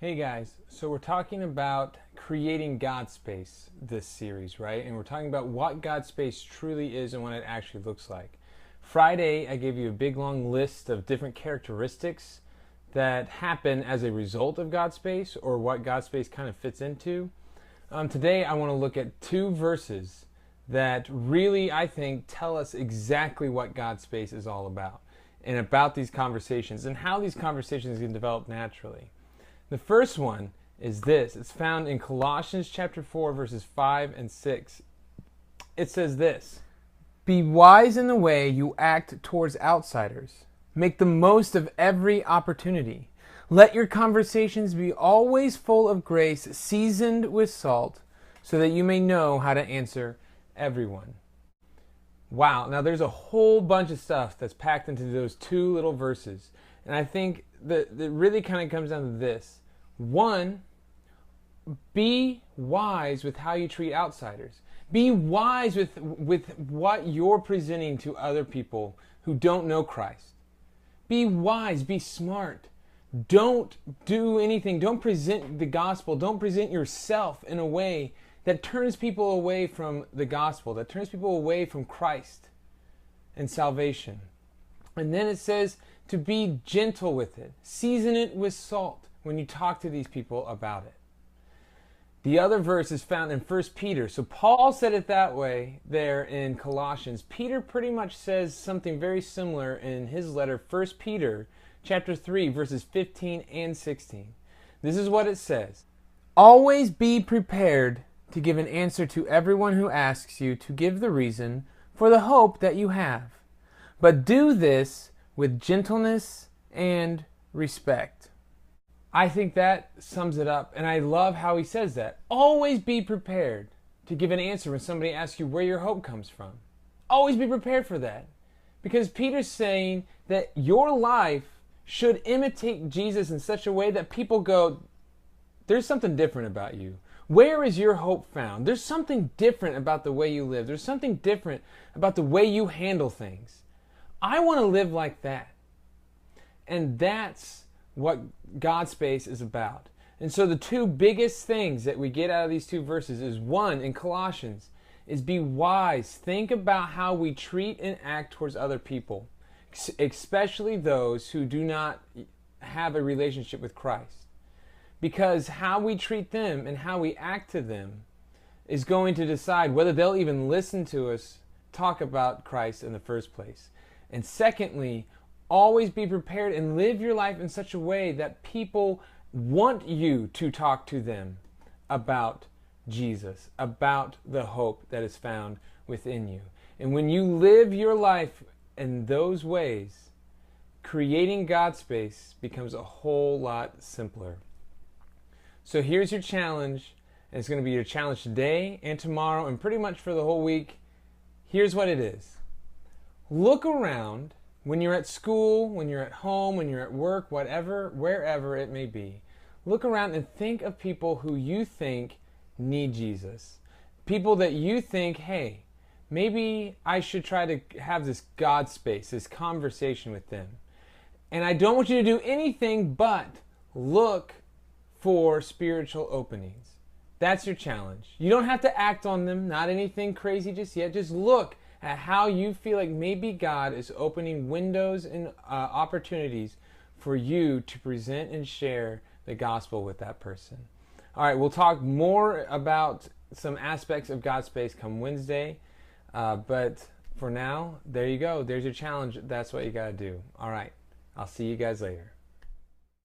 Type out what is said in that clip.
Hey guys, so we're talking about creating God space this series, right? And we're talking about what God space truly is and what it actually looks like. Friday, I gave you a big long list of different characteristics that happen as a result of God space or what God space kind of fits into. Today, I want to look at two verses that really, I think, tell us exactly what God space is all about and about these conversations and how these conversations can develop naturally. The first one is this. It's found in Colossians chapter 4, verses 5 and 6. It says this: "Be wise in the way you act towards outsiders. Make the most of every opportunity. Let your conversations be always full of grace, seasoned with salt, so that you may know how to answer everyone." Wow, now there's a whole bunch of stuff that's packed into those two little verses. And I think that it really kind of comes down to this. One, be wise with how you treat outsiders. Be wise with what you're presenting to other people who don't know Christ. Be wise, be smart. Don't do anything. Don't present the gospel. Don't present yourself in a way that turns people away from the gospel, that turns people away from Christ and salvation. And then it says to be gentle with it. Season it with salt when you talk to these people about it. The other verse is found in 1 Peter. So Paul said it that way there in Colossians. Peter pretty much says something very similar in his letter, 1 Peter chapter 3, verses 15 and 16. This is what it says: "Always be prepared to give an answer to everyone who asks you to give the reason for the hope that you have. But do this with gentleness and respect." I think that sums it up, and I love how he says that. Always be prepared to give an answer when somebody asks you where your hope comes from. Always be prepared for that. Because Peter's saying that your life should imitate Jesus in such a way that people go, there's something different about you. Where is your hope found? There's something different about the way you live. There's something different about the way you handle things. I want to live like that. And that's what God space is about. And so the two biggest things that we get out of these two verses is, one, in Colossians, is be wise. Think about how we treat and act towards other people, especially those who do not have a relationship with Christ. Because how we treat them and how we act to them is going to decide whether they'll even listen to us talk about Christ in the first place. And secondly, always be prepared and live your life in such a way that people want you to talk to them about Jesus, about the hope that is found within you. And when you live your life in those ways, creating God space becomes a whole lot simpler. So here's your challenge, and it's going to be your challenge today and tomorrow and pretty much for the whole week. Here's what it is. Look around when you're at school, when you're at home, when you're at work, whatever, wherever it may be. Look around and think of people who you think need Jesus. People that you think, hey, maybe I should try to have this God space, this conversation with them. And I don't want you to do anything but look for spiritual openings. That's your challenge. You don't have to act on them, not anything crazy just yet. Just look at how you feel like maybe God is opening windows and opportunities for you to present and share the gospel with that person. All right, we'll talk more about some aspects of God's space come Wednesday. But for now, there you go. There's your challenge. That's what you got to do. All right, I'll see you guys later.